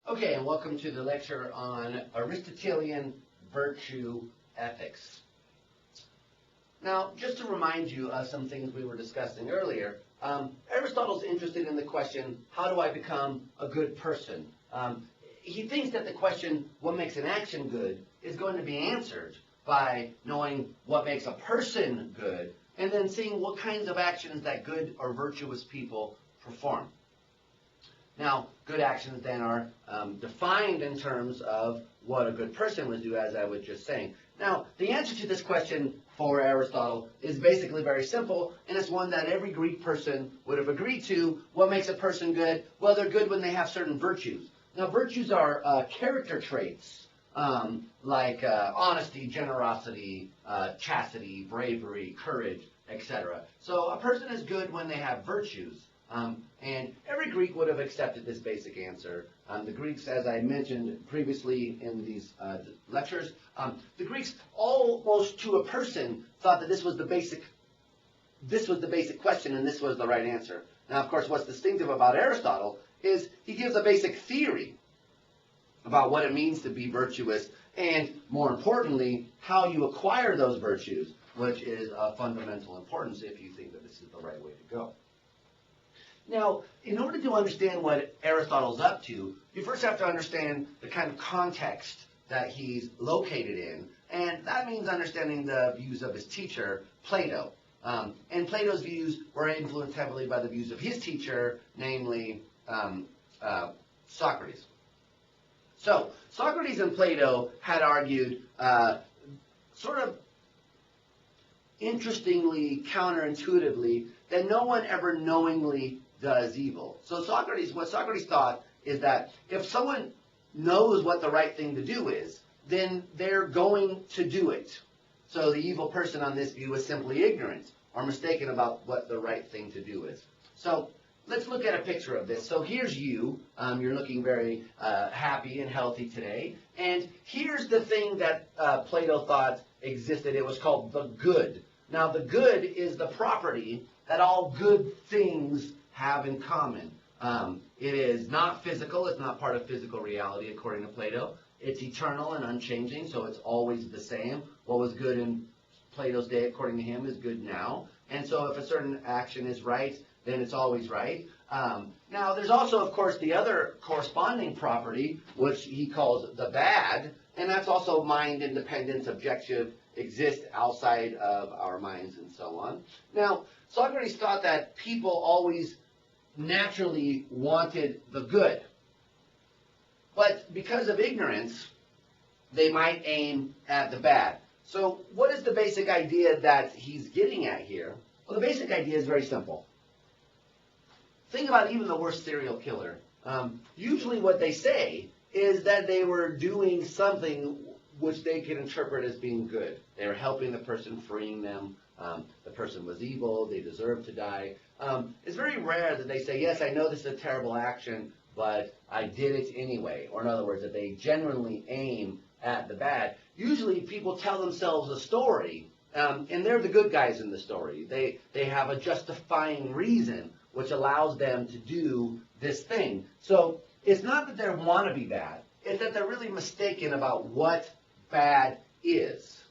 Okay, and welcome to the lecture on Aristotelian virtue ethics. Now, just to remind you of some things we were discussing earlier, Aristotle's interested in the question, how do I become a good person? He thinks that the question, what makes an action good, is going to be answered by knowing what makes a person good, and then seeing what kinds of actions that good or virtuous people perform. Now, good actions then are defined in terms of what a good person would do, as I was just saying. Now, the answer to this question for Aristotle is basically very simple, and it's one that every Greek person would have agreed to. What makes a person good? Well, they're good when they have certain virtues. Now, virtues are character traits like honesty, generosity, chastity, bravery, courage, etc. So a person is good when they have virtues. And every Greek would have accepted this basic answer. The Greeks, as I mentioned previously in these lectures, the Greeks almost to a person thought that this was the basic question and this was the right answer. Now, of course, what's distinctive about Aristotle is he gives a basic theory about what it means to be virtuous and, more importantly, how you acquire those virtues, which is of fundamental importance if you think that this is the right way to go. Now, in order to understand what Aristotle's up to, you first have to understand the kind of context that he's located in, and that means understanding the views of his teacher, Plato. And Plato's views were influenced heavily by the views of his teacher, namely Socrates. So, Socrates and Plato had argued sort of interestingly, counterintuitively, that no one ever knowingly does evil. So what Socrates thought is that if someone knows what the right thing to do is, then they're going to do it. So the evil person on this view is simply ignorant or mistaken about what the right thing to do is. So let's look at a picture of this. So here's you. You're looking very happy and healthy today. And here's the thing that Plato thought existed. It was called the good. Now, the good is the property that all good things have in common. It is not physical. It's not part of physical reality, according to Plato. It's eternal and unchanging, so it's always the same. What was good in Plato's day, according to him, is good now. And so if a certain action is right, then it's always right. Now, there's also, of course, the other corresponding property, which he calls the bad, and that's also mind independent, subjective, exist outside of our minds, and so on. Now, Socrates thought that people always naturally wanted the good. But because of ignorance, they might aim at the bad. So what is the basic idea that he's getting at here? Well, the basic idea is very simple. Think about even the worst serial killer. Usually what they say is that they were doing something which they can interpret as being good. They were helping the person, freeing them. The person was evil. They deserved to die. It's very rare that they say, yes, I know this is a terrible action, but I did it anyway. Or in other words, that they genuinely aim at the bad. Usually people tell themselves a story, and they're the good guys in the story. They have a justifying reason which allows them to do this thing. So it's not that they want to be bad. It's that they're really mistaken about what bad is.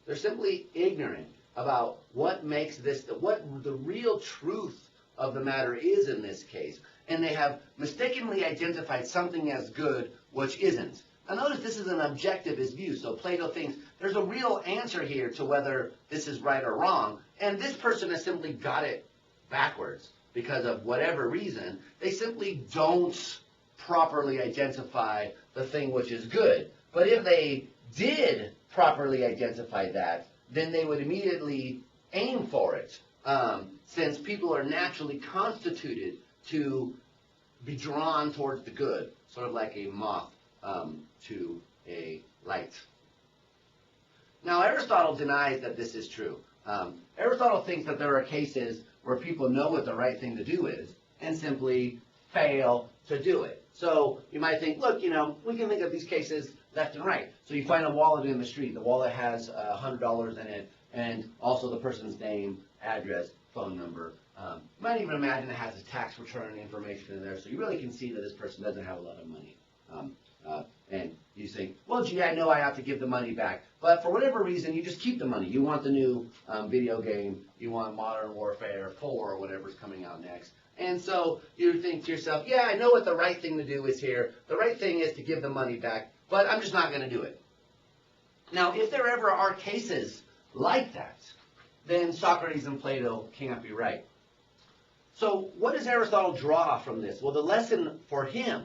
They're simply ignorant about what makes this, what the real truth of the matter is in this case. And they have mistakenly identified something as good, which isn't. Now notice this is an objectivist view. So Plato thinks there's a real answer here to whether this is right or wrong. And this person has simply got it backwards because of whatever reason. They simply don't properly identify the thing which is good. But if they did properly identify that, then they would immediately aim for it, since people are naturally constituted to be drawn towards the good, sort of like a moth to a light. Now, Aristotle denies that this is true. Aristotle thinks that there are cases where people know what the right thing to do is and simply fail to do it. So you might think, look, we can think of these cases left and right. So you find a wallet in the street. The wallet has $100 in it, and also the person's name, address, phone number, You might even imagine it has a tax return information in there, so you really can see that this person doesn't have a lot of money. And you think, well, gee, I know I have to give the money back. But for whatever reason, you just keep the money. You want the new video game. You want Modern Warfare 4 or whatever's coming out next. And so you think to yourself, yeah, I know what the right thing to do is here. The right thing is to give the money back, but I'm just not going to do it. Now, if there ever are cases like that, then Socrates and Plato can't be right. So what does Aristotle draw from this? Well, the lesson for him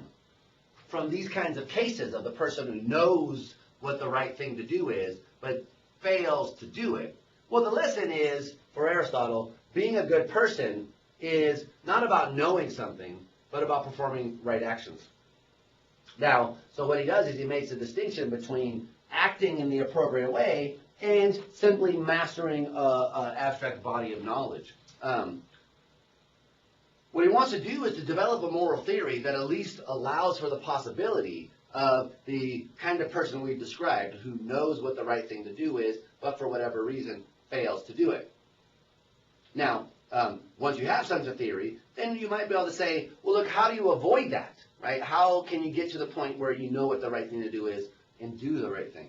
from these kinds of cases of the person who knows what the right thing to do is, but fails to do it, well, the lesson is, for Aristotle, being a good person is not about knowing something, but about performing right actions. Now, so what he does is he makes a distinction between acting in the appropriate way and simply mastering an abstract body of knowledge. What he wants to do is to develop a moral theory that at least allows for the possibility of the kind of person we've described who knows what the right thing to do is, but for whatever reason fails to do it. Now, once you have such a theory, then you might be able to say, well, look, how do you avoid that, right? How can you get to the point where you know what the right thing to do is and do the right thing?